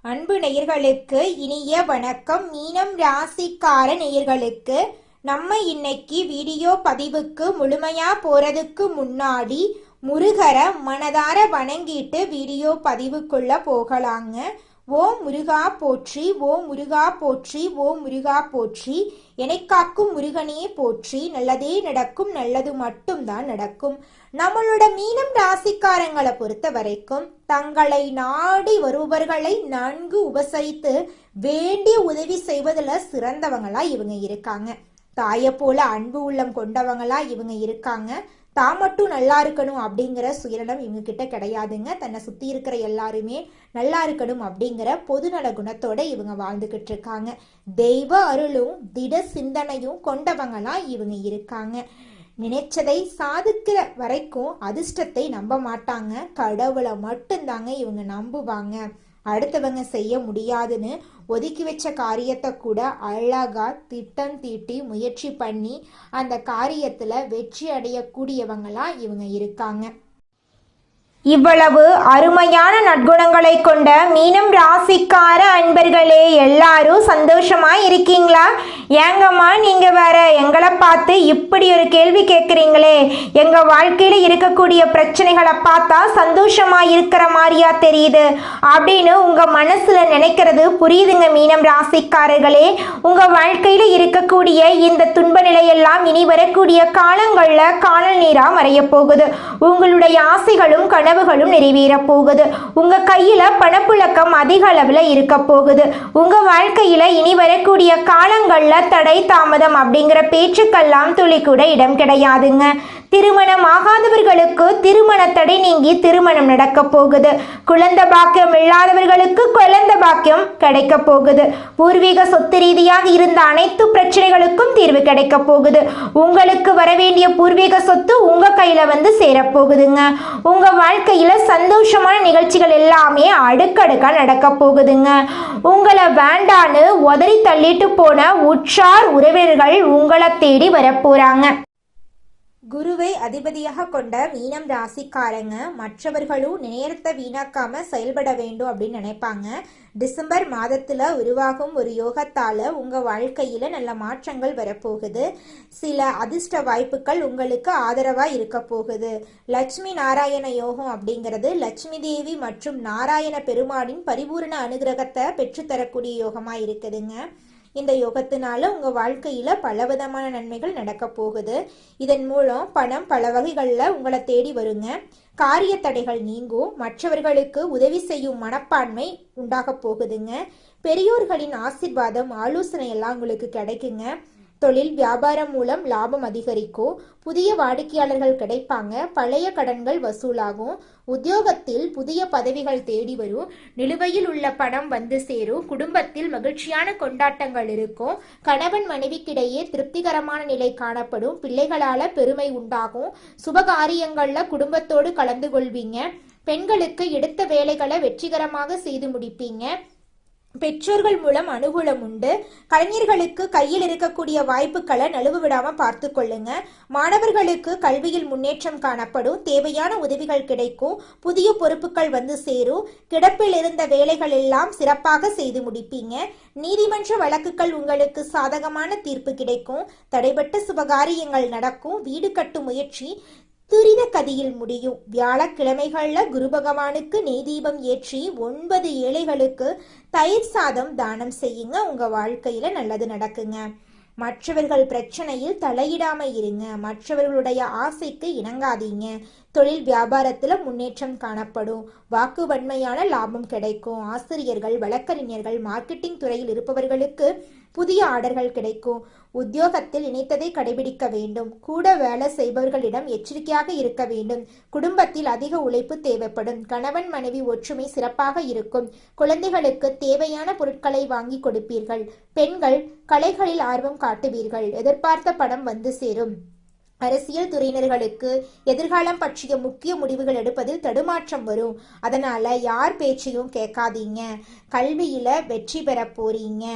அன்பு நேயர்களுக்கு இனிய வணக்கம். மீனம் ராசிக்கார நேயர்களுக்கு நம்ம இன்னைக்கு வீடியோ பதிவுக்கு முழுமையா போறதுக்கு முன்னாடி முருகரை மனதார வணங்கிட்டு வீடியோ பதிவுக்குள்ள போகலாங்க. ஓம் முருகா போற்றி, ஓம் முருகா போற்றி, ஓம் முருகா போற்றி. காக்கும் முருகனே போற்றி. நல்லதே நடக்கும், நல்லது மட்டும்தான் நடக்கும். நம்மளோட மீனம் ராசிக்காரங்களை பொறுத்த வரைக்கும் தங்களை நாடி வருபவர்களை நன்கு உபசரித்து வேண்டிய உதவி செய்வதில் சிறந்தவங்களா இவங்க இருக்காங்க. தாயை போல அன்பு உள்ளம் கொண்டவங்களா இவங்க இருக்காங்க. தான் மட்டும் நல்லா இருக்கணும் அப்படிங்கிற சுயநலம் இவங்க கிட்ட கிடையாதுங்க. தன்னை சுத்தி இருக்கிற எல்லாருமே நல்லா இருக்கணும் அப்படிங்கிற பொதுநல குணத்தோட இவங்க வாழ்ந்துகிட்டு இருக்காங்க. தெய்வ அருளும் திட சிந்தனையும் கொண்டவங்களா இவங்க இருக்காங்க. நினைச்சதை சாதிக்கிற வரைக்கும் அதிர்ஷ்டத்தை நம்ப மாட்டாங்க. கடவுளை மட்டும்தாங்க இவங்க நம்புவாங்க. அடுத்தவங்க செய்ய முடியாதுன்னு ஒதுக்கி வச்ச காரியத்தை கூட அழகா திட்டம் தீட்டி முயற்சி பண்ணி அந்த காரியத்துல வெற்றி அடையக்கூடியவங்களா இவங்க இருக்காங்க. இவ்வளவு அருமையான நற்குணங்களை கொண்ட மீனம் ராசிக்கார அன்பர்களே, எல்லாரும் சந்தோஷமா இருக்கீங்களா? ஏங்கம்மா நீங்க வேற எங்களை பார்த்து இப்படி ஒரு கேள்வி கேட்குறீங்களே? எங்க வாழ்க்கையில இருக்கக்கூடிய பிரச்சனைகளை பார்த்தா சந்தோஷமா இருக்கிற மாதிரியா தெரியுது அப்படின்னு உங்க மனசுல நினைக்கிறது புரியுதுங்க. மீனம் ராசிக்காரர்களே, உங்க வாழ்க்கையில இருக்கக்கூடிய இந்த துன்ப நிலையெல்லாம் இனி வரக்கூடிய காலங்கள்ல காணல் நீரா மறைய போகுது. உங்களுடைய ஆசைகளும் கனவுகளும் நிறைவேற போகுது. உங்க கையில பணப்புழக்கம் அதிக அளவுல இருக்க போகுது. உங்க வாழ்க்கையில இனி வரக்கூடிய காலங்கள்ல தடை தாமதம் அப்படிங்கிற பேச்சுக்கெல்லாம் துளி கூட இடம் கிடையாதுங்க. திருமணம் ஆகாதவர்களுக்கு திருமண தடை நீங்கி திருமணம் நடக்க போகுது. குழந்தை பாக்கியம் இல்லாதவர்களுக்கு குழந்தை பாக்கியம் கிடைக்க போகுது. பூர்வீக சொத்து ரீதியாக இருந்த அனைத்து பிரச்சனைகளுக்கும் தீர்வு கிடைக்க போகுது. உங்களுக்கு வர வேண்டிய பூர்வீக சொத்து உங்க கையில வந்து சேரப்போகுதுங்க. உங்க வாழ்க்கையில சந்தோஷமான நிகழ்ச்சிகள் எல்லாமே அடுக்கடுக்கா நடக்க போகுதுங்க. உங்களை வேண்டான்னு உதறி தள்ளிட்டு போன உற்றார் உறவினர்கள் உங்களை தேடி வரப்போறாங்க. குருவை அதிபதியாக கொண்ட மீனம் ராசிக்காரங்க மற்றவர்களும் நேரத்தை வீணாக்காம செயல்பட வேண்டும் அப்படின்னு நினைப்பாங்க. டிசம்பர் மாதத்துல உருவாகும் ஒரு யோகத்தால உங்க வாழ்க்கையில நல்ல மாற்றங்கள் வரப்போகுது. சில அதிர்ஷ்ட வாய்ப்புகள் உங்களுக்கு ஆதரவா இருக்க போகுது. லட்சுமி நாராயண யோகம் அப்படிங்கிறது லட்சுமி தேவி மற்றும் நாராயண பெருமானின் பரிபூர்ண அனுகிரகத்தை பெற்றுத்தரக்கூடிய யோகமா இருக்குதுங்க. இந்த யோகத்தினால உங்க வாழ்க்கையில பலவிதமான நன்மைகள் நடக்க போகுது. இதன் மூலம் பணம் பல வகைகள்ல உங்களை தேடி வருங்க. காரிய தடைகள் நீங்கும். மற்றவர்களுக்கு உதவி செய்யும் மனப்பான்மை உண்டாக போகுதுங்க. பெரியோர்களின் ஆசீர்வாதம் ஆலோசனை எல்லாம் உங்களுக்கு கிடைக்குங்க. தொழில் வியாபாரம் மூலம் லாபம் அதிகரிக்கும். புதிய வாடிக்கையாளர்கள் கிடைப்பாங்க. பழைய கடன்கள் வசூலாகும். உத்தியோகத்தில் புதிய பதவிகள் தேடி வரும். நிலுவையில் உள்ள பணம் வந்து சேரும். குடும்பத்தில் மகிழ்ச்சியான கொண்டாட்டங்கள் இருக்கும். கணவன் மனைவிக்கிடையே திருப்திகரமான நிலை காணப்படும். பிள்ளைகளால பெருமை உண்டாகும். சுபகாரியங்கள்ல குடும்பத்தோடு கலந்து கொள்வீங்க. பெண்களுக்கு எடுத்த வேலைகளை வெற்றிகரமாக செய்து முடிப்பீங்க. பெற்றோர்கள் மூலம் அனுகூலம் உண்டு. கலைஞர்களுக்கு கையில் இருக்கக்கூடிய வாய்ப்புகளை நழுவு விடாம பார்த்து கொள்ளுங்க. மாணவர்களுக்கு கல்வியில் முன்னேற்றம் காணப்படும். தேவையான உதவிகள் கிடைக்கும். புதிய பொறுப்புகள் வந்து சேரும். கிடப்பில் இருந்த வேலைகள் எல்லாம் சிறப்பாக செய்து முடிப்பீங்க. நீதிமன்ற வழக்குகள் உங்களுக்கு சாதகமான தீர்ப்பு கிடைக்கும். தடைபட்ட சுபகாரியங்கள் நடக்கும். வீடு கட்டும் முயற்சி துரித கதியில் முடியும். வியாழக்கிழமைகள்ல குரு பகவானுக்கு நெய் தீபம் ஏற்றி 9 ஏழைகளுக்கு தயிர் சாதம் தானம் செய்யுங்க. உங்க வாழ்க்கையில நல்லது நடக்குங்க. மற்றவர்கள் பிரச்சனையில் தலையிடாம இருங்க. மற்றவர்களுடைய ஆசைக்கு இணங்காதீங்க. தொழில் வியாபாரத்துல முன்னேற்றம் காணப்படும். வாக்கு வன்மையான லாபம் கிடைக்கும். ஆசிரியர்கள், வழக்கறிஞர்கள், மார்க்கெட்டிங் துறையில் இருப்பவர்களுக்கு புதிய ஆர்டர்கள் கிடைக்கும். உத்தியோகத்தில் நினைத்ததை கடைபிடிக்க வேண்டும். கூட வேலை செய்பவர்களிடம் எச்சரிக்கையாக இருக்க வேண்டும். குடும்பத்தில் அதிக உழைப்பு தேவைப்படும். கணவன் மனைவி ஒற்றுமை சிறப்பாக இருக்கும். குழந்தைகளுக்கு தேவையான பொருட்களை வாங்கி கொடுப்பீர்கள். பெண்கள் கலைகளில் ஆர்வம் காட்டுவீர்கள். எதிர்பார்த்த பணம் வந்து சேரும். அரசியல் துறையினர்களுக்கு எதிர்காலம் பற்றிய முக்கிய முடிவுகள் எடுப்பதில் தடுமாற்றம் வரும். அதனால யார் பேச்சையும் கேட்காதீங்க. கல்வியில வெற்றி பெற போறீங்க.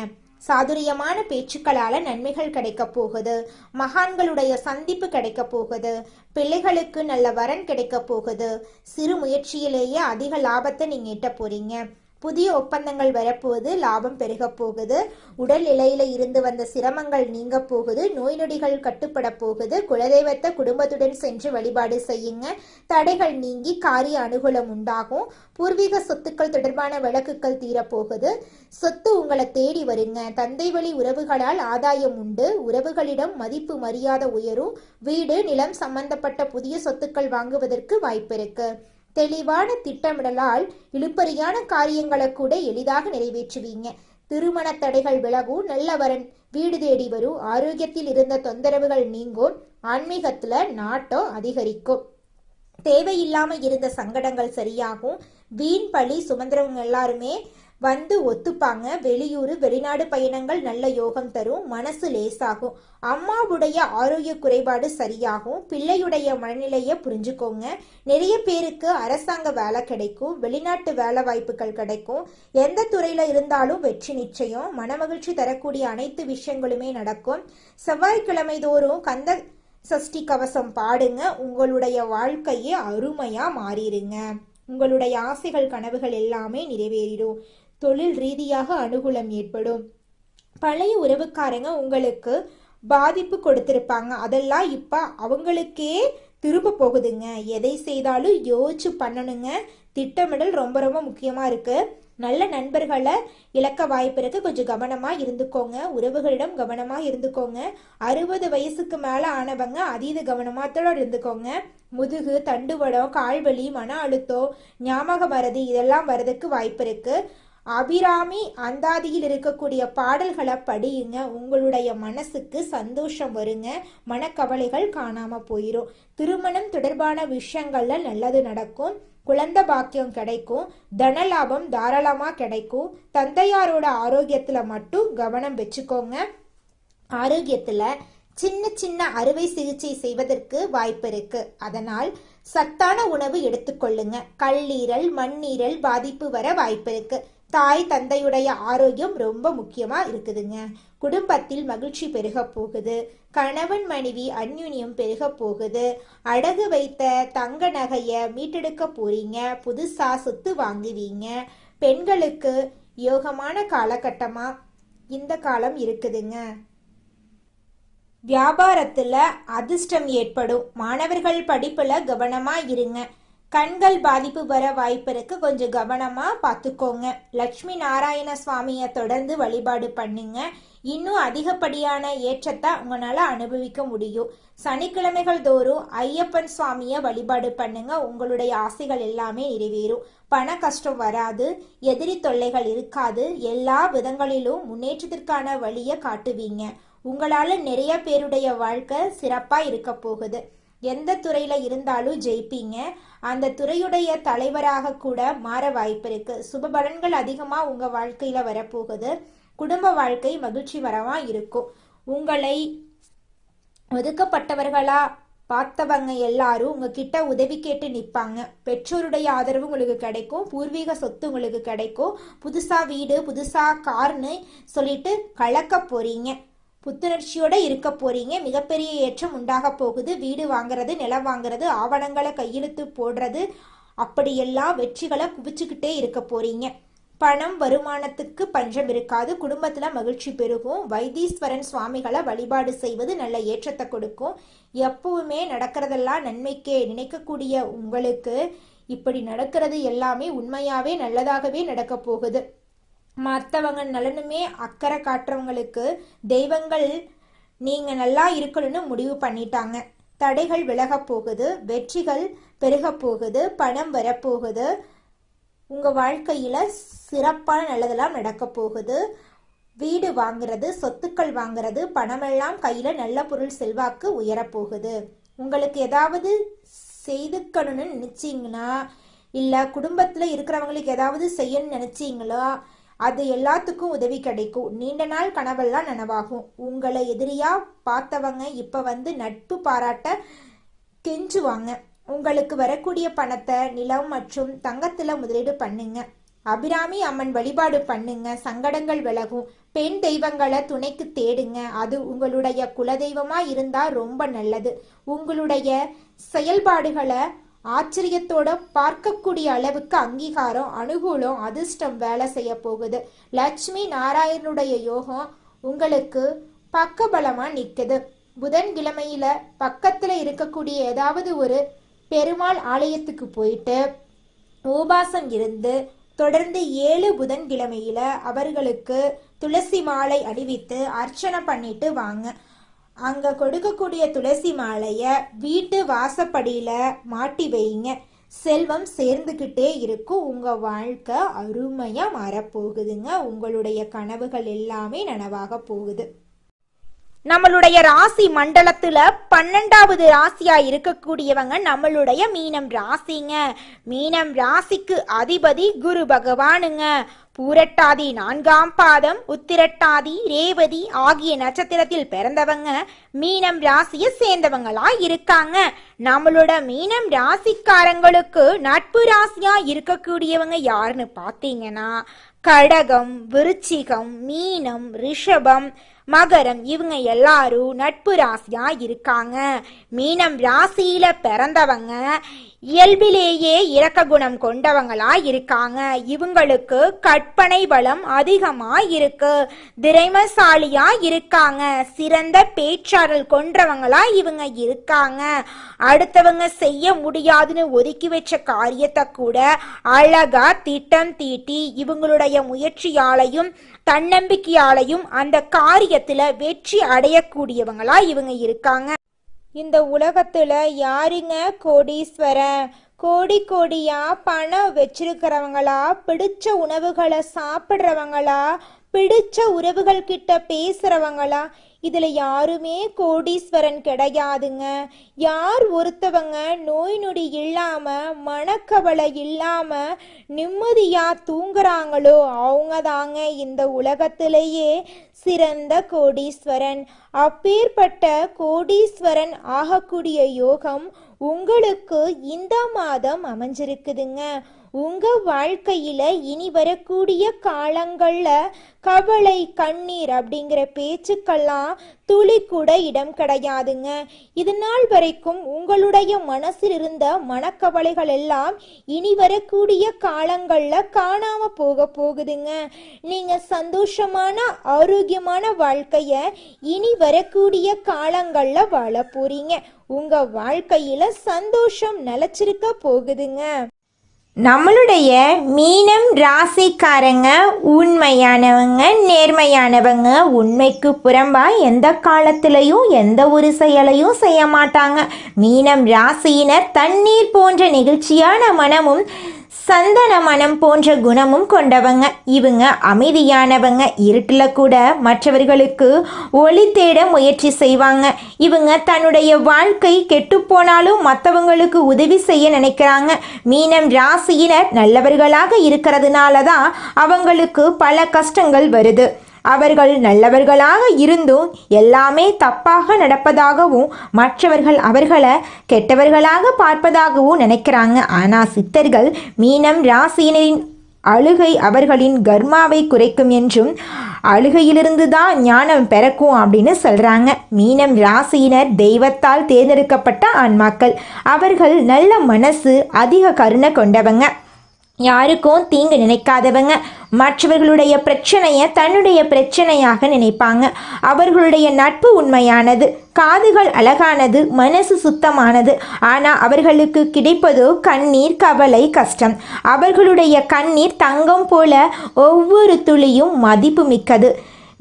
சாதுரியமான பேச்சுக்களால நன்மைகள் கிடைக்க போகுது. மகான்களுடைய சந்திப்பு கிடைக்க போகுது. பிள்ளைகளுக்கு நல்ல வரன் கிடைக்க போகுது. சிறு முயற்சியிலேயே அதிக லாபத்தை நீங்க ஈட்ட போறீங்க. புதிய ஒப்பந்தங்கள் வரப்போகுது, லாபம் பெருக போகுது, உடல் நிலையில இருந்து வந்த சிரமங்கள் நீங்க போகுது, நோய் நொடிகள் கட்டுப்பட போகுது. குலதெய்வத்தை குடும்பத்துடன் சென்று வழிபாடு செய்யுங்க. தடைகள் நீங்கி காரிய அனுகூலம் உண்டாகும். பூர்வீக சொத்துக்கள் தொடர்பான வழக்குகள் தீரப்போகுது. சொத்து உங்களை தேடி வருங்க. தந்தை வழி உறவுகளால் ஆதாயம் உண்டு. உறவுகளிடம் மதிப்பு மரியாதை உயரும். வீடு நிலம் சம்பந்தப்பட்ட புதிய சொத்துக்கள் வாங்குவதற்கு வாய்ப்பு இருக்கு. தெளிவான திட்டமிடலால் இழுபறியான காரியங்களை கூட எளிதாக நிறைவேற்றுவீங்க. திருமண தடைகள் விலகும். நல்ல வரன் வீடு தேடி வரும். ஆரோக்கியத்தில் இருந்த தொந்தரவுகள் நீங்கும். ஆன்மீகத்துல நாட்டம் அதிகரிக்கும். தேவையில்லாம இருந்த சங்கடங்கள் சரியாகும். வீண் பழி சுமந்திரவங்க எல்லாருமே வந்து ஒத்துப்பாங்க. வெளியூர் வெளிநாடு பயணங்கள் நல்ல யோகம் தரும். மனசு லேசாகும். அம்மாவுடைய ஆரோக்கிய குறைபாடு சரியாகும். பிள்ளையுடைய மனநிலையை புரிஞ்சுக்கோங்க. நிறைய பேருக்கு அரசாங்க வேலை கிடைக்கும். வெளிநாட்டு வேலை வாய்ப்புகள் கிடைக்கும். எந்த துறையில இருந்தாலும் வெற்றி நிச்சயம். மனமகிழ்ச்சி தரக்கூடிய அனைத்து விஷயங்களுமே நடக்கும். செவ்வாய்க்கிழமை தோறும் கந்த சஷ்டி கவசம் பாடுங்க. உங்களுடைய வாழ்க்கையே அருமையா மாறிடுங்க. உங்களுடைய ஆசைகள் கனவுகள் எல்லாமே நிறைவேறிடும். தொழில் ரீதியாக அனுகூலம் ஏற்படும். பழைய உறவுக்காரங்க உங்களுக்கு பாதிப்பு கொடுத்திருப்பாங்க. அதெல்லாம் இப்ப அவங்களுக்கே திரும்ப போகுதுங்க. எதை செய்தாலும் யோசிச்சு பண்ணணுங்க. திட்டமிடல் ரொம்ப ரொம்ப முக்கியமா இருக்கு. நல்ல நண்பர்களை இழக்க வாய்ப்பு இருக்கு. கொஞ்சம் கவனமா இருந்துக்கோங்க. உறவுகளிடம் கவனமா இருந்துக்கோங்க. 60 வயசுக்கு மேல ஆனவங்க அதீத கவனமாத்தோட இருந்துக்கோங்க. முதுகு தண்டுவடம் கால்வலி மன அழுத்தம் ஞாபக மறதி இதெல்லாம் வர்றதுக்கு வாய்ப்பு இருக்கு. அபிராமி அந்தாதியில் இருக்கக்கூடிய பாடல்களை படியுங்க. உங்களுடைய மனசுக்கு சந்தோஷம் வருங்க. மனக்கவலைகள் காணாம போயிடும். திருமணம் தொடர்பான விஷயங்கள்ல நல்லது நடக்கும். குழந்தை பாக்கியம் கிடைக்கும். தனலாபம் தாராளமா கிடைக்கும். தந்தையாரோட ஆரோக்கியத்துல மட்டும் கவனம் வச்சுக்கோங்க. ஆரோக்கியத்துல சின்ன சின்ன அறுவை சிகிச்சை செய்வதற்கு வாய்ப்பு இருக்கு. அதனால் சத்தான உணவு எடுத்துக்கொள்ளுங்க. கல்லீரல் மண்ணீரல் பாதிப்பு வர வாய்ப்பு இருக்கு. தாய் தந்தையுடைய ஆரோக்கியம் ரொம்ப முக்கியமா இருக்குதுங்க. குடும்பத்தில் மகிழ்ச்சி பெருக போகுது. கணவன் மனைவி அந்யுன்யம் பெருக போகுது. அடகு வைத்த தங்க நகைய மீட்டெடுக்க போறீங்க. புதுசா சொத்து வாங்குவீங்க. பெண்களுக்கு யோகமான காலகட்டமா இந்த காலம் இருக்குதுங்க. வியாபாரத்துல அதிர்ஷ்டம் ஏற்படும். மாணவர்கள் படிப்புல கவனமா இருங்க. கண்கள் பாதிப்பு வர வாய்ப்பு இருக்கு. கொஞ்சம் கவனமா பார்த்துக்கோங்க. லட்சுமி நாராயண சுவாமியை தொடர்ந்து வழிபாடு பண்ணுங்க. இன்னும் அதிகப்படியான ஏற்றத்தை உங்களால அனுபவிக்க முடியும். சனிக்கிழமைகள் தோறும் ஐயப்பன் சுவாமியை வழிபாடு பண்ணுங்க. உங்களுடைய ஆசைகள் எல்லாமே நிறைவேறும். பண கஷ்டம் வராது. எதிரி தொல்லைகள் இருக்காது. எல்லா விதங்களிலும் முன்னேற்றத்திற்கான வழியை காட்டுவீங்க. உங்களால நிறைய பேருடைய வாழ்க்கை சிறப்பா இருக்க போகுது. எந்த துறையில இருந்தாலும் ஜெயிப்பீங்க. அந்த துறையுடைய தலைவராக கூட மாற வாய்ப்பு இருக்கு. சுப பலன்கள் அதிகமா உங்க வாழ்க்கையில வரப்போகுது. குடும்ப வாழ்க்கை மகிழ்ச்சி வரவா இருக்கும். உங்களை ஒதுக்கப்பட்டவர்களா பார்த்தவங்க எல்லாரும் உங்ககிட்ட உதவி கேட்டு நிற்பாங்க. பெற்றோருடைய ஆதரவு உங்களுக்கு கிடைக்கும். பூர்வீக சொத்து உங்களுக்கு கிடைக்கும். புதுசா வீடு புதுசா கார்னு சொல்லிட்டு கலக்க போறீங்க. புத்துணர்ச்சியோட இருக்க போறீங்க. மிகப்பெரிய ஏற்றம் உண்டாக போகுது. வீடு வாங்குறது நிலம் வாங்குறது ஆவணங்களை கையெழுத்து போடுறது அப்படியெல்லாம் வெற்றிகளை குவிச்சுக்கிட்டே இருக்க போறீங்க. பணம் வருமானத்துக்கு பஞ்சம் இருக்காது. குடும்பத்துல மகிழ்ச்சி பெருகும். வைத்தீஸ்வரன் சுவாமிகளை வழிபாடு செய்வது நல்ல ஏற்றத்தை கொடுக்கும். எப்பவுமே நடக்கிறதெல்லாம் நன்மைக்கே நினைக்கக்கூடிய உங்களுக்கு இப்படி நடக்கிறது எல்லாமே உண்மையாவே நல்லதாகவே நடக்க போகுது. மற்றவங்க நலனுமே அக்கறை காட்டுறவங்களுக்கு தெய்வங்கள் நீங்க நல்லா இருக்கணும்னு முடிவு பண்ணிட்டாங்க. தடைகள் விலக போகுது. வெற்றிகள் பெருக போகுது. பணம் வரப்போகுது. உங்க வாழ்க்கையில சிறப்பான நல்லதெல்லாம் நடக்க போகுது. வீடு வாங்குறது சொத்துக்கள் வாங்குறது பணமெல்லாம் கையில நல்ல பொருள் செல்வாக்கு உயரப்போகுது. உங்களுக்கு ஏதாவது செய்துக்கணும்னு நினைச்சீங்கன்னா இல்ல குடும்பத்துல இருக்கிறவங்களுக்கு ஏதாவது செய்யணும்னு நினைச்சீங்களோ அது எல்லாத்துக்கும் உதவி கிடைக்கும். நீண்ட நாள் கனவெல்லாம் நனவாகும். உங்களை எதிரியா பார்த்தவங்க இப்ப வந்து நட்பு பாராட்ட கெஞ்சுவாங்க. உங்களுக்கு வரக்கூடிய பணத்தை நிலம் மற்றும் தங்கத்துல முதலீடு பண்ணுங்க. அபிராமி அம்மன் வழிபாடு பண்ணுங்க. சங்கடங்கள் விலகும். பெண் தெய்வங்களை துணைக்கு தேடுங்க. அது உங்களுடைய குலதெய்வமா இருந்தா ரொம்ப நல்லது. உங்களுடைய செயல்பாடுகளை ஆச்சரியத்தோட பார்க்கக்கூடிய அளவுக்கு அங்கீகாரம், அனுகூலம், அதிர்ஷ்டம் வேலை செய்ய போகுது. லட்சுமி நாராயணனுடைய யோகம் உங்களுக்கு பக்கபலமா நிக்குது. புதன்கிழமையில பக்கத்துல இருக்கக்கூடிய ஏதாவது ஒரு பெருமாள் ஆலயத்துக்கு போயிட்டு உபாசம் இருந்து தொடர்ந்து 7 புதன்கிழமையில அவர்களுக்கு துளசி மாலை அணிவித்து அர்ச்சனை பண்ணிட்டு வாங்க. அங்க கொடுக்கக்கூடிய துளசி மாலைய வீட்டு வாசப்படியில மாட்டி வைங்க. செல்வம் சேர்ந்துக்கிட்டே இருக்கும். உங்க வாழ்க்கை அருமையா மாறப்போகுதுங்க. உங்களுடைய கனவுகள் எல்லாமே நனவாக போகுது. நம்மளுடைய ராசி மண்டலத்துல 12வது ராசியா இருக்கக்கூடியவங்க நம்மளுடைய மீனம் ராசிங்க. மீனம் ராசிக்கு அதிபதி குரு பகவானுங்க. பூரட்டாதி 4ஆம் பாதம், உத்திரட்டாதி, ரேவதி ஆகிய நட்சத்திரத்தில் பிறந்தவங்க மீனம் ராசியை சேர்ந்தவங்களா இருக்காங்க. நம்மளோட மீனம் ராசிக்காரங்களுக்கு நட்பு ராசியா இருக்கக்கூடியவங்க யாருன்னு பாத்தீங்கன்னா கடகம், விருச்சிகம், மீனம், ரிஷபம், மகரம் இவங்க எல்லாரும் நட்பு ராசியா இருக்காங்க. மீனம் ராசியில பிறந்தவங்க இயல்பிலேயே இரக்க குணம் கொண்டவங்களா இருக்காங்க. இவங்களுக்கு கற்பனை பலம் அதிகமா இருக்கு. திறமைசாலியா இருக்காங்க. சிறந்த பேச்சாற்றல் கொண்டவங்களா இவங்க இருக்காங்க. அடுத்தவங்க செய்ய முடியாதுன்னு ஒதுக்கி வச்ச காரியத்தை கூட அழகா திட்டம் தீட்டி இவங்களுடைய முயற்சியாலையும் தன்னம்பிக்கையாலையும் அந்த காரியத்துல வெற்றி அடையக்கூடியவங்களா இவங்க இருக்காங்க. இந்த உலகத்துல யாருங்க கோடீஸ்வரன்? கோடி கோடியா பணம் வச்சிருக்கிறவங்களா, பிடிச்ச உணவுகளை சாப்பிட்றவங்களா, பிடிச்ச உறவுகள் கிட்ட பேசுறவங்களா? இதுல யாருமே கோடீஸ்வரன் கிடையாதுங்க. யார் ஒருத்தவங்க நோய் நொடி இல்லாம, மனக்கவலை இல்லாம நிம்மதியா தூங்குறாங்களோ அவங்க தாங்க இந்த உலகத்திலேயே சிறந்த கோடீஸ்வரன். அப்பேற்பட்ட கோடீஸ்வரன் ஆகக்கூடிய யோகம் உங்களுக்கு இந்த மாதம் அமைஞ்சிருக்குதுங்க. உங்க வாழ்க்கையில இனி வரக்கூடிய காலங்கள்ல கவலை, கண்ணீர் அப்படிங்கிற பேச்சுக்கெல்லாம் துளி கூட இடம் கிடையாதுங்க. இது நாள் வரைக்கும் உங்களுடைய மனசில் இருந்த மனக்கவலைகள் எல்லாம் இனி வரக்கூடிய காலங்கள்ல காணாம போகுதுங்க. நீங்க சந்தோஷமான ஆரோக்கியமான வாழ்க்கைய இனி வரக்கூடிய காலங்கள்ல வாழ போறீங்க. உங்க வாழ்க்கையில சந்தோஷம் நிலைச்சிருக்க போகுதுங்க. நம்மளுடைய மீனம் ராசிக்காரங்க உண்மையானவங்க, நேர்மையானவங்க. உண்மைக்கு புறம்பா எந்த காலத்திலையும் எந்த ஒரு செயலையும் செய்ய மாட்டாங்க. மீனம் ராசியினர் தண்ணீர் போன்ற நெகிழ்ச்சியான மனமும் சந்தன மனம் போன்ற குணமும் கொண்டவங்க. இவங்க அமைதியானவங்க. இருட்டில் கூட மற்றவர்களுக்கு ஒளி தேட முயற்சி செய்வாங்க. இவங்க தன்னுடைய வாழ்க்கை கெட்டுப்போனாலும் மற்றவங்களுக்கு உதவி செய்ய நினைக்கிறாங்க. மீனம் ராசியினர் நல்லவர்களாக இருக்கிறதுனால தான் அவங்களுக்கு பல கஷ்டங்கள் வருது. அவர்கள் நல்லவர்களாக இருந்தும் எல்லாமே தப்பாக நடப்பதாகவும் மற்றவர்கள் அவர்களை கெட்டவர்களாக பார்ப்பதாகவும் நினைக்கிறாங்க. ஆனால் சித்தர்கள் மீனம் ராசியினரின் அழுகை அவர்களின் கர்மாவை குறைக்கும் என்றும் அழுகையிலிருந்து தான் ஞானம் பிறக்கும் அப்படின்னு சொல்கிறாங்க. மீனம் ராசியினர் தெய்வத்தால் தேர்ந்தெடுக்கப்பட்ட ஆன்மாக்கள். அவர்கள் நல்ல மனசு, அதிக கருணை கொண்டவங்க. யாருக்கும் தீங்கு நினைக்காதவங்க. மற்றவர்களுடைய பிரச்சனையை தன்னுடைய பிரச்சனையாக நினைப்பாங்க. அவர்களுடைய நட்பு உண்மையானது, காதுகள் அழகானது, மனசு சுத்தமானது. ஆனால் அவர்களுக்கு கிடைப்பதோ கண்ணீர், கவலை, கஷ்டம். அவர்களுடைய கண்ணீர் தங்கம் போல ஒவ்வொரு துளியும் மதிப்பு மிக்கது.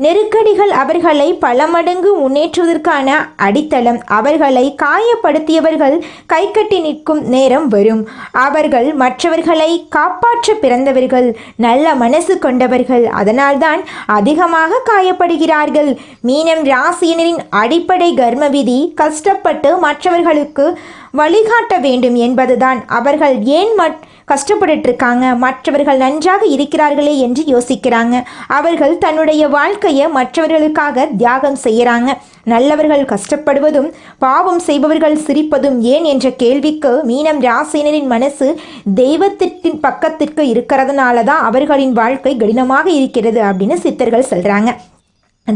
நெருக்கடிகள் அவர்களை பல மடங்கு முன்னேற்றுவதற்கான அடித்தளம். அவர்களை காயப்படுத்தியவர்கள் கைகட்டி நிற்கும் நேரம் வரும். அவர்கள் மற்றவர்களை காப்பாற்ற பிறந்தவர்கள், நல்ல மனசு கொண்டவர்கள். அதனால்தான் அதிகமாக காயப்படுகிறார்கள். மீனம் ராசியினரின் அடிப்படை கர்ம விதி கஷ்டப்பட்டு மற்றவர்களுக்கு வழிகாட்ட வேண்டும் என்பதுதான். அவர்கள் ஏன் கஷ்டப்பட்டு இருக்காங்க, மற்றவர்கள் நன்றாக இருக்கிறார்களே என்று யோசிக்கிறாங்க. அவர்கள் தன்னுடைய வாழ்க்கையை மற்றவர்களுக்காக தியாகம் செய்யறாங்க. நல்லவர்கள் கஷ்டப்படுவதும் பாவம் செய்பவர்கள் சிரிப்பதும் ஏன் என்ற கேள்விக்கு மீனம் ராசியினரின் மனசு தெய்வத்தின் பக்கத்திற்கு இருக்கிறதுனால தான் அவர்களின் வாழ்க்கை கடினமாக இருக்கிறது அப்படின்னு சித்தர்கள் சொல்றாங்க.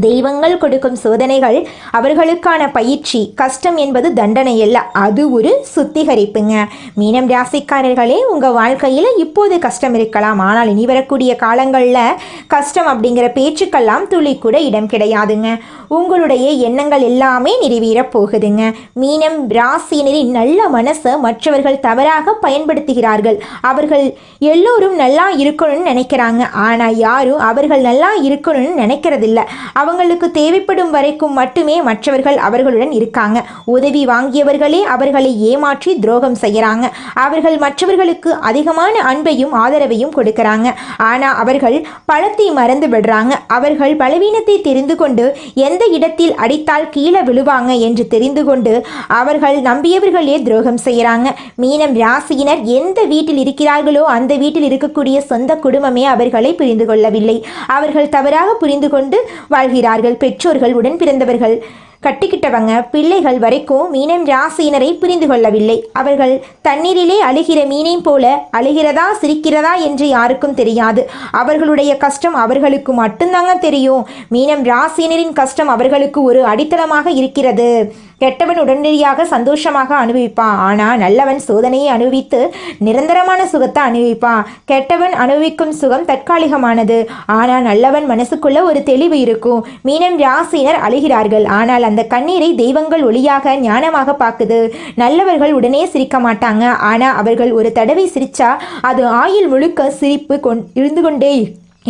தெய்வங்கள் கொடுக்கும் சோதனைகள் அவர்களுக்கான பயிற்சி. கஷ்டம் என்பது தண்டனை அல்ல, அது ஒரு சுத்திகரிப்புங்க. மீனம் ராசிக்காரர்களே, உங்கள் வாழ்க்கையில் இப்போது கஷ்டம் இருக்கலாம், ஆனால் இனி வரக்கூடிய காலங்களில் கஷ்டம் அப்படிங்கிற பேச்சுக்கெல்லாம் துளி கூட இடம் கிடையாதுங்க. உங்களுடைய எண்ணங்கள் எல்லாமே நிறைவேறப் போகுதுங்க. மீனம் ராசியினரின் நல்ல மனசை மற்றவர்கள் தவறாக பயன்படுத்துகிறார்கள். அவர்கள் எல்லோரும் நல்லா இருக்கணும்னு நினைக்கிறாங்க, ஆனால் யாரும் அவர்கள் நல்லா இருக்கணும்னு நினைக்கிறதில்ல. அவங்களுக்கு தேவைப்படும் வரைக்கும் மட்டுமே மற்றவர்கள் அவர்களுடன் இருக்காங்க. உதவி வாங்கியவர்களே அவர்களை ஏமாற்றி துரோகம் செய்யறாங்க. அவர்கள் மற்றவர்களுக்கு அதிகமான அன்பையும் ஆதரவையும் கொடுக்கறாங்க. ஆனால் அவர்கள் பலத்தை மறந்து விடுறாங்க. அவர்கள் பலவீனத்தை தெரிந்து கொண்டு எந்த இடத்தில் அடித்தால் கீழே விழுவாங்க என்று தெரிந்து கொண்டு அவர்கள் நம்பியவர்களே துரோகம் செய்யறாங்க. மீனம் ராசியினர் எந்த வீட்டில் இருக்கிறார்களோ அந்த வீட்டில் இருக்கக்கூடிய சொந்த குடும்பமே அவர்களை புரிந்து கொள்ளவில்லை. அவர்கள் தவறாக புரிந்து கொண்டு வாழ்கிறார்கள். பெற்றோர்கள், உடன் பிறந்தவர்கள், கட்டிக்கிட்டவங்க, பிள்ளைகள் வரைக்கும் மீனம் ராசியினரை புரிந்து கொள்ளவில்லை. அவர்கள் தண்ணீரிலே அழுகிற மீனை போல அழுகிறதா சிரிக்கிறதா என்று யாருக்கும் தெரியாது. அவர்களுடைய கஷ்டம் அவர்களுக்கு மட்டும்தாங்க தெரியும். மீனம் ராசியினரின் கஷ்டம் அவர்களுக்கு ஒரு அடித்தளமாக இருக்கிறது. கெட்டவன் உடனடியாக சந்தோஷமாக அனுபவிப்பான், ஆனால் நல்லவன் சோதனையை அனுபவித்து நிரந்தரமான சுகத்தை அனுபவிப்பான். கெட்டவன் அனுபவிக்கும் சுகம் தற்காலிகமானது, ஆனால் நல்லவன் மனசுக்குள்ள ஒரு தெளிவு இருக்கும். மீனம் ராசியினர் அழுகிறார்கள், ஆனால் அந்த கண்ணீரை தெய்வங்கள் ஒளியாக ஞானமாக பார்க்குது. நல்லவர்கள் உடனே சிரிக்க மாட்டாங்க, ஆனால் அவர்கள் ஒரு தடவை சிரிச்சா அது ஆயுள் முழுக்க சிரிப்பு இருந்து கொண்டே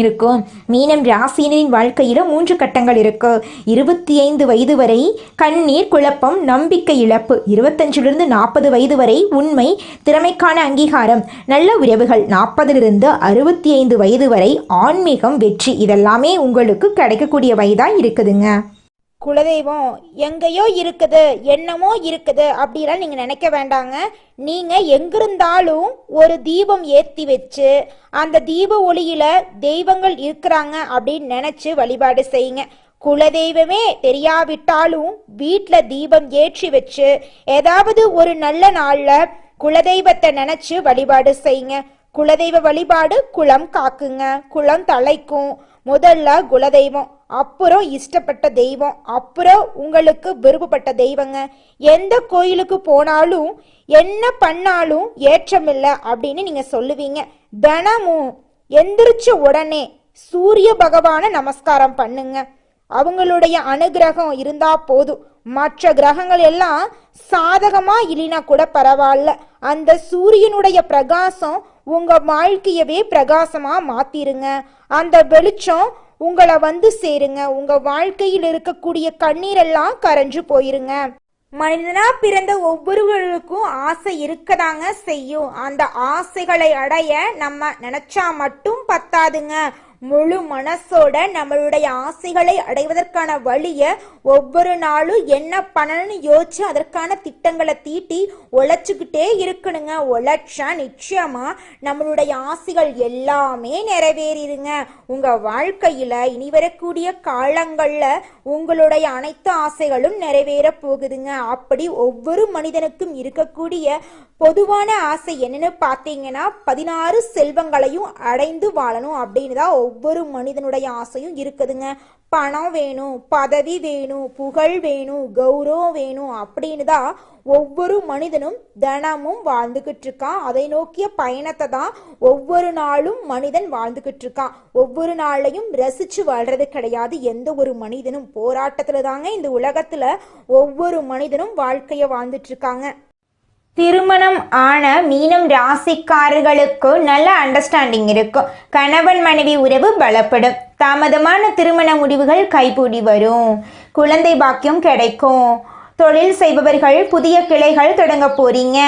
இருக்கும். மீனம் ராசியினரின் வாழ்க்கையில் 3 கட்டங்கள் இருக்கு. 25 வயது வரை கண்ணீர், குழப்பம், நம்பிக்கை இழப்பு. 25லிருந்து 40 வயது வரை உண்மை, திறமைக்கான அங்கீகாரம், நல்ல உறவுகள். 40லிருந்து 65 வயது வரை ஆன்மீகம், வெற்றி. இதெல்லாமே உங்களுக்கு கிடைக்கக்கூடிய வயதாக இருக்குதுங்க. குலதெய்வம் எங்கேயோ இருக்குது, என்னமோ இருக்குது அப்படிலாம் நீங்கள் நினைக்க வேண்டாங்க. நீங்கள் எங்கிருந்தாலும் ஒரு தீபம் ஏற்றி வச்சு அந்த தீப ஒளியில் தெய்வங்கள் இருக்கிறாங்க அப்படின்னு நினச்சி வழிபாடு செய்யுங்க. குலதெய்வமே தெரியாவிட்டாலும் வீட்டில் தீபம் ஏற்றி வச்சு ஏதாவது ஒரு நல்ல நாளில் குலதெய்வத்தை நினச்சி வழிபாடு செய்யுங்க. குலதெய்வ வழிபாடு குலம் காக்குங்க, குலம் தலைக்கும். முதல்ல குலதெய்வம், அப்புறம் இஷ்டப்பட்ட தெய்வம், அப்புறம் உங்களுக்கு விருப்பப்பட்ட தெய்வங்க. எந்த கோயிலுக்கு போனாலும் என்ன பண்ணாலும் ஏற்றமில்லை அப்படின்னு நீங்க சொல்லுவீங்க. தினமும் எந்திரிச்ச உடனே சூரிய பகவானை நமஸ்காரம் பண்ணுங்க. அவங்களுடைய அனுகிரகம் இருந்தா போதும். மற்ற கிரகங்கள் எல்லாம் சாதகமா இல்லைனா கூட பரவாயில்ல, அந்த சூரியனுடைய பிரகாசம் உங்க வாழ்க்கையவே பிரகாசமா மாத்திருங்க. அந்த வெளிச்சம் உங்களை வந்து சேருங்க. உங்க வாழ்க்கையில் இருக்கக்கூடிய கண்ணீரெல்லாம் கரைஞ்சு போயிருங்க. மனிதனா பிறந்த ஒவ்வொருவருக்கும் ஆசை இருக்கதாங்க செய்யும். அந்த ஆசைகளை அடைய நம்ம நினைச்சா மட்டும் பத்தாதுங்க. முழு மனசோட நம்மளுடைய ஆசைகளை அடைவதற்கான வழியை ஒவ்வொரு நாளும் என்ன பண்ணணும்னு யோசிச்சு அதற்கான திட்டங்களை தீட்டி உழைச்சிக்கிட்டே இருக்கணுங்க. உழைச்சா நிச்சயமா நம்மளுடைய ஆசைகள் எல்லாமே நிறைவேறிடுங்க. உங்க வாழ்க்கையில இனி வரக்கூடிய காலங்கள்ல உங்களுடைய அனைத்து ஆசைகளும் நிறைவேற போகுதுங்க. அப்படி ஒவ்வொரு மனிதனுக்கும் இருக்கக்கூடிய பொதுவான ஆசை என்னன்னு பார்த்தீங்கன்னா 16 செல்வங்களையும் அடைந்து வாழணும் அப்படின்னு தான் ஒவ்வொரு மனிதனுடைய ஆசையும் இருக்குதுங்க. பணம் வேணும், பதவி வேணும், புகழ் வேணும், கௌரவம் வேணும் அப்படின்னு தான் ஒவ்வொரு மனிதனும் தினமும் வாழ்ந்துகிட்டு இருக்கான். அதை நோக்கிய பயணத்தை தான் ஒவ்வொரு நாளும் மனிதன் வாழ்ந்துகிட்டு இருக்கான். ஒவ்வொரு நாளையும் ரசிச்சு வாழ்றது கிடையாது எந்த ஒரு மனிதனும். போராட்டத்துல தாங்க இந்த உலகத்துல ஒவ்வொரு மனிதனும் வாழ்க்கைய வாழ்ந்துட்டு இருக்காங்க. திருமணம் ஆன மீனம் ராசிக்காரர்களுக்கு நல்ல அண்டர்ஸ்டாண்டிங் இருக்கும். கணவன் மனைவி உறவு பலப்படும். தாமதமான திருமண முடிவுகள் கைகூடி வரும். குழந்தை பாக்கியம் கிடைக்கும். தொழில் செய்பவர்கள் புதிய கிளைகள் தொடங்க போறீங்க.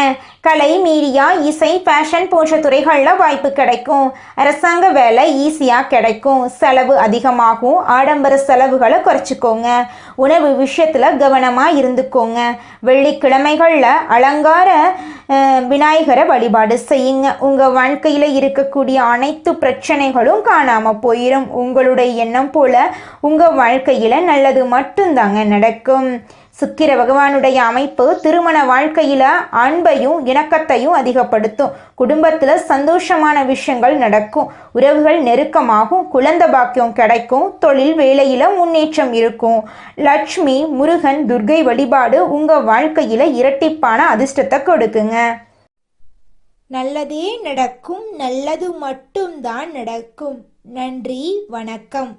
கலை, மீடியா, இசை, ஃபேஷன் போன்ற துறைகளில் வாய்ப்பு கிடைக்கும். அரசாங்க வேலை ஈஸியாக கிடைக்கும். செலவு அதிகமாகும். ஆடம்பர செலவுகளை குறைச்சிக்கோங்க. உணவு விஷயத்தில் கவனமாக இருந்துக்கோங்க. வெள்ளிக்கிழமைகளில் அலங்கார விநாயகரை வழிபாடு செய்யுங்க. உங்கள் வாழ்க்கையில் இருக்கக்கூடிய அனைத்து பிரச்சனைகளும் காணாமல் போயிடும். உங்களுடைய எண்ணம் போல உங்கள் வாழ்க்கையில் நல்லது மட்டும்தாங்க நடக்கும். சுக்கிர பகவானுடைய அமைப்பு திருமண வாழ்க்கையில அன்பையும் இணக்கத்தையும் அதிகப்படுத்தும். குடும்பத்துல சந்தோஷமான விஷயங்கள் நடக்கும். உறவுகள் நெருக்கமாகும். குழந்தை பாக்கியம் கிடைக்கும். தொழில் வேலையில முன்னேற்றம் இருக்கும். லட்சுமி, முருகன், துர்கை வழிபாடு உங்க வாழ்க்கையில இரட்டிப்பான அதிர்ஷ்டத்தை கொடுக்குங்க. நல்லதே நடக்கும். நல்லது மட்டும்தான் நடக்கும். நன்றி, வணக்கம்.